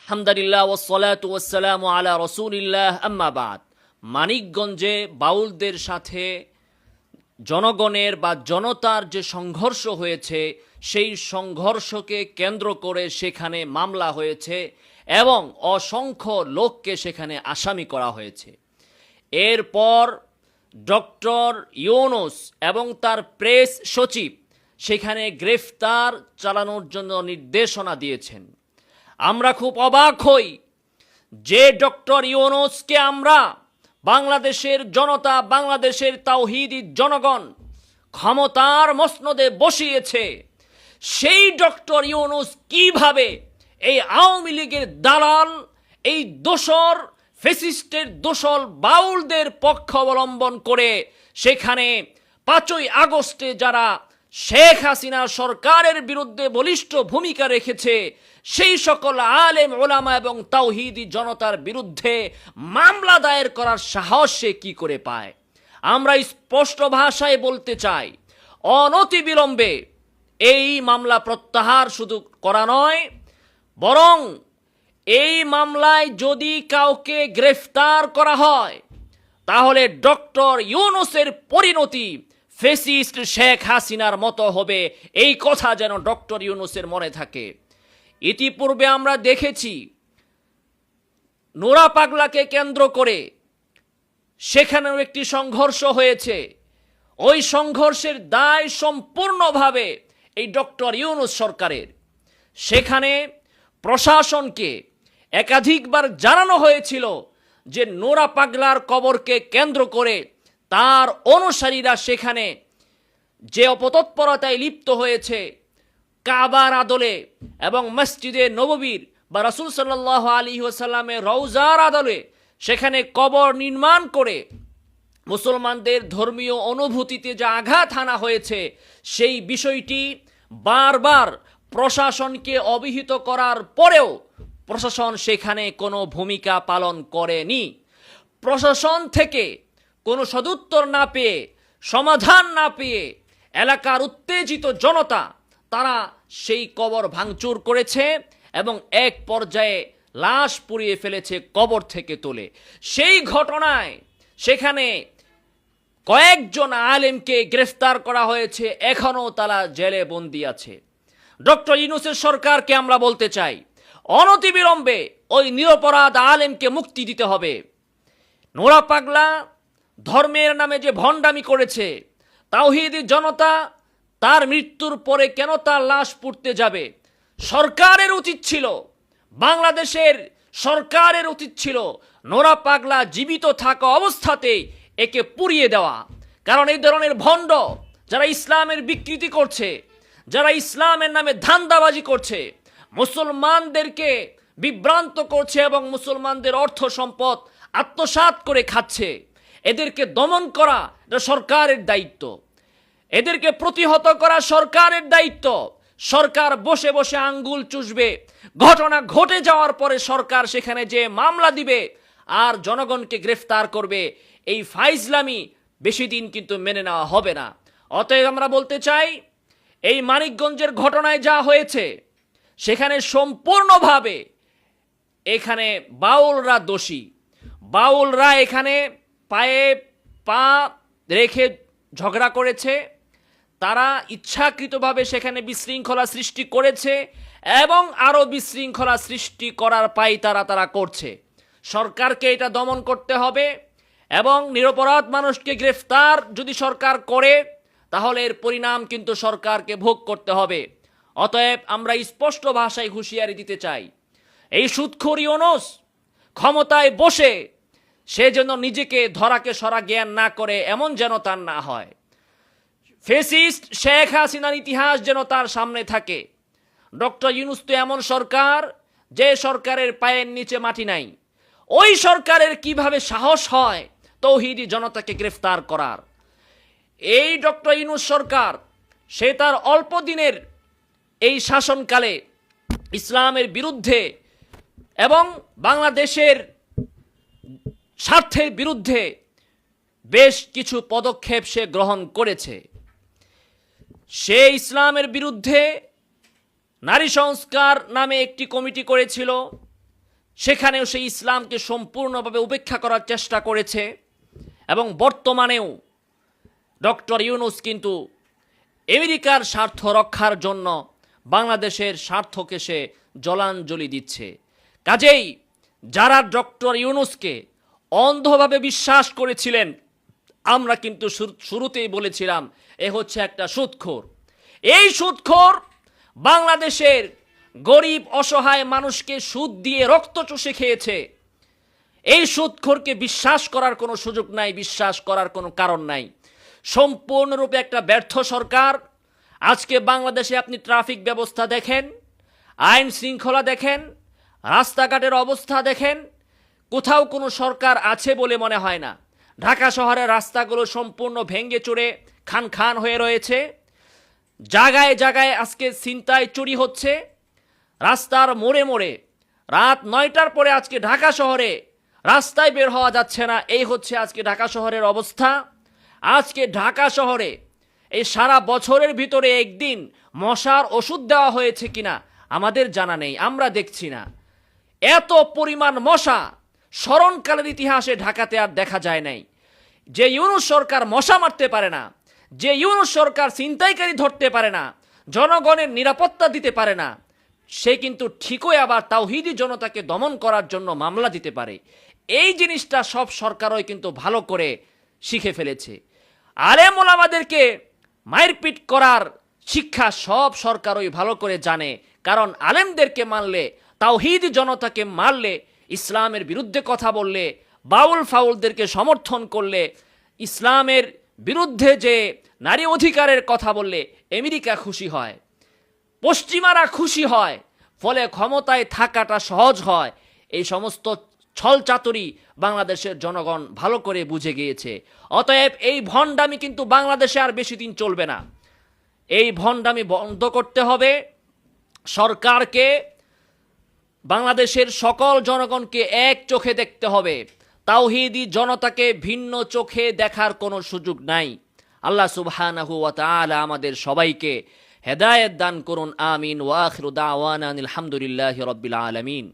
আলহামদুলিল্লাহ ওয়াসসালাতু ওয়াসসালামু আলা রাসূলিল্লাহ আম্মা বাদ। মানিকগঞ্জে বাউলদের সাথে জনগণের বা জনতার যে সংঘর্ষ হয়েছে, সেই সংঘর্ষকে কেন্দ্র করে সেখানে মামলা হয়েছে এবং অসংখ্য লোককে সেখানে আসামি করা হয়েছে। এরপর ডক্টর ইউনূস এবং তার প্রেস সচিব সেখানে গ্রেফতার চালানোর জন্য নির্দেশনা দিয়েছেন। আমরা খুব অবাক হই যে ডক্টর ইউনূসকে আমরা বাংলাদেশের জনতা, বাংলাদেশের তাওহীদি জনগণ ক্ষমতার মসনদে বসিয়েছে, সেই ডক্টর ইউনূস কিভাবে এই আওয়ামী লীগের দালাল, এই দোসর ফ্যাসিস্টের দোসর বাউলদের পক্ষ অবলম্বন করে সেখানে 5ই আগস্টে যারা শেখ হাসিনা সরকারের বিরুদ্ধে বলিষ্ঠ ভূমিকা রেখেছে, সেই সকল আলেম ওলামা এবং তাওহীদি জনতার বিরুদ্ধে মামলা দায়ের করার সাহস সে কি করে পায়? আমরা স্পষ্ট ভাষায় বলতে চাই, অনতিবিলম্বে এই মামলা প্রত্যাহার শুধু করা নয়, বরং এই মামলায় যদি কাউকে গ্রেফতার করা হয় তাহলে ডক্টর ইউনূসের পরিণতি ফ্যাসিস্ট শেখ হাসিনার মতো হবে, এই কথা যেন ডক্টর ইউনূসের মনে থাকে। ইতিপূর্বে আমরা দেখেছি নোরা পাগলাকে কেন্দ্র করে সেখানেও একটি সংঘর্ষ হয়েছে। ওই সংঘর্ষের দায় সম্পূর্ণভাবে এই ডক্টর ইউনূস সরকারের। সেখানে প্রশাসনকে একাধিকবার জানানো হয়েছিল যে নোরা পাগলার কবরকে কেন্দ্র করে তার অনুসারীরা সেখানে যে অপতৎপরতায় লিপ্ত হয়েছে, কাবার আদলে এবং মসজিদে নববীর বা রাসূল সাল্লাল্লাহু আলাইহি ওয়াসাল্লামের রওজার আদলে সেখানে কবর নির্মাণ করে মুসলমানদের ধর্মীয় অনুভূতিতে যা আঘাত হানা হয়েছে, সেই বিষয়টি বারবার প্রশাসনকে অবহিত করার পরেও প্রশাসন সেখানে কোনো ভূমিকা পালন করেনি। প্রশাসন থেকে কোনো সদুত্তর না পেয়ে, সমাধান না পেয়ে এলাকার উত্তেজিত জনতা তারা সেই কবর ভাঙচুর করেছে এবং এক পর্যায়ে লাশ পুড়িয়ে ফেলেছে কবর থেকে তুলে। সেই ঘটনায় সেখানে কয়েকজন আলেমকে গ্রেফতার করা হয়েছে, এখনও তারা জেলে বন্দী আছে। ডক্টর ইউনূসের সরকারকে আমরা বলতে চাই, অনতিবিলম্বে ওই নিরপরাধ আলেমকে মুক্তি দিতে হবে। নোরা পাগলা ধর্মের নামে যে ভণ্ডামি করেছে, তাওহীদি জনতা তার মৃত্যুর পরে কেন তার লাশ পুড়তে যাবে? সরকারের উচিত ছিল, বাংলাদেশের সরকারের উচিত ছিল নোরা পাগলা জীবিত থাকা অবস্থাতেই একে পুড়িয়ে দেওয়া। কারণ এই ধরনের ভণ্ড যারা ইসলামের বিকৃতি করছে, যারা ইসলামের নামে ধান্দাবাজি করছে, মুসলমানদেরকে বিভ্রান্ত করছে এবং মুসলমানদের অর্থ সম্পদ আত্মসাৎ করে খাচ্ছে, এদেরকে দমন করা এটা সরকারের দায়িত্ব, এদেরকে প্রতিহত করা সরকারের দায়িত্ব। সরকার বসে বসে আঙ্গুল চুষবে, ঘটনা ঘটে যাওয়ার পরে সরকার সেখানে যে মামলা দিবে আর জনগণকে গ্রেফতার করবে, এই ফাইজলামি বেশি দিন কিন্তু মেনে নেওয়া হবে না। অতএব আমরা বলতে চাই, এই মানিকগঞ্জের ঘটনায় যা হয়েছে সেখানে সম্পূর্ণভাবে এখানে বাউলরা দোষী। বাউলরা এখানে পায়ে পা রেখে ঝগড়া করেছে, তারা ইচ্ছাকৃতভাবে সেখানে বিশৃঙ্খলা সৃষ্টি করেছে এবং আরও বিশৃঙ্খলা সৃষ্টি করার পাই তারা করছে। সরকারকে এটা দমন করতে হবে এবং নিরপরাধ মানুষকে গ্রেফতার যদি সরকার করে তাহলে এর পরিণাম কিন্তু সরকারকে ভোগ করতে হবে। অতএব আমরা স্পষ্ট ভাষায় হুঁশিয়ারি দিতে চাই, এই সুদখোর ইউনূস ক্ষমতায় বসে সে যেন নিজেকে ধরাকে সরা জ্ঞান না করে, এমন যেন তার না হয়। ফ্যাসিস্ট শেখ হাসিনার ইতিহাস যেন তার সামনে থাকে। ডক্টর ইউনূস তো এমন সরকার, যে সরকারের পায়ের নিচে মাটি নাই। ওই সরকারের কিভাবে সাহস হয় তাওহীদি জনতাকে গ্রেফতার করার? এই ডক্টর ইউনূস সরকার সে তার অল্প দিনের এই শাসনকালে ইসলামের বিরুদ্ধে এবং বাংলাদেশের স্বার্থের বিরুদ্ধে বেশ কিছু পদক্ষেপ সে গ্রহণ করেছে। সে ইসলামের বিরুদ্ধে নারী সংস্কার নামে একটি কমিটি করেছিল, সেখানেও সেই ইসলামকে সম্পূর্ণভাবে উপেক্ষা করার চেষ্টা করেছে এবং বর্তমানেও ডক্টর ইউনূস কিন্তু আমেরিকার স্বার্থ রক্ষার জন্য বাংলাদেশের স্বার্থকে সে জলাঞ্জলি দিচ্ছে। কাজেই যারা ডক্টর ইউনূসকে অন্ধভাবে বিশ্বাস করেছিলেন, আমরা কিন্তু শুরুতেই বলেছিলাম এ হচ্ছে একটা সুদখোর। এই সুদখোর বাংলাদেশের গরিব অসহায় মানুষকে সুদ দিয়ে রক্ত চুষে খেয়েছে। এই সুদখোরকে বিশ্বাস করার কোনো সুযোগ নাই, বিশ্বাস করার কোনো কারণ নাই। সম্পূর্ণরূপে একটা ব্যর্থ সরকার। আজকে বাংলাদেশে আপনি ট্রাফিক ব্যবস্থা দেখেন, আইন শৃঙ্খলা দেখেন, রাস্তাঘাটের অবস্থা দেখেন, কোথাও কোনো সরকার আছে বলে মনে হয় না। ঢাকা শহরের রাস্তাগুলো সম্পূর্ণ ভেঙে চুরে খান খান হয়ে রয়েছে। জায়গায় জায়গায় আজকে ছিনতাই চুরি হচ্ছে। রাস্তার মোড়ে মোড়ে রাত 9টার পরে আজকে ঢাকা শহরে রাস্তায় বের হওয়া যাচ্ছে না। এই হচ্ছে আজকে ঢাকা শহরের অবস্থা। আজকে ঢাকা শহরে এই সারা বছরের ভিতরে একদিন মশার ওষুধ দেওয়া হয়েছে কিনা আমাদের জানা নেই, আমরা দেখছি না। এত পরিমাণ মশা স্মরণকালের ইতিহাসে ঢাকাতে আর দেখা যায় নাই। যে ইউনূস সরকার মশা মারতে পারে না, যে ইউনূস সরকার ছিনতাইকারী ধরতে পারে না, জনগণের নিরাপত্তা দিতে পারে না, সে কিন্তু ঠিকই আবার তাওহীদি জনতাকে দমন করার জন্য মামলা দিতে পারে। এই জিনিসটা সব সরকারই কিন্তু ভালো করে শিখে ফেলেছে। আলেম ওলামাদেরকে মারপিট করার শিক্ষা সব সরকারই ভালো করে জানে। কারণ আলেমদেরকে মারলে, তাওহীদি জনতাকে মারলে, ইসলামের বিরুদ্ধে কথা বললে, বাউল ফাউলদেরকে সমর্থন করলে, ইসলামের বিরুদ্ধে যে নারী অধিকারের কথা বললে আমেরিকা খুশি হয়, পশ্চিমারা খুশি হয়, ফলে ক্ষমতায় থাকাটা সহজ হয়। এই সমস্ত ছল চাতুরি বাংলাদেশের জনগণ ভালো করে বুঝে গিয়েছে। অতএব এই ভণ্ডামি কিন্তু বাংলাদেশে আর বেশি দিন চলবে না। এই ভণ্ডামি বন্ধ করতে হবে। সরকারকে, বাংলাদেশের সকল জনগণকে এক চোখে দেখতে হবে। তাওহীদি জনতাকে ভিন্ন চোখে দেখার কোনো সুযোগ নাই। আল্লাহ সুবহানাহু ওয়া তাআলা আমাদের সবাইকে হেদায়েত দান করুন। আমিন। ওয়া আখিরু দাওয়ানা আলহামদুলিল্লাহি রাব্বিল আলামিন।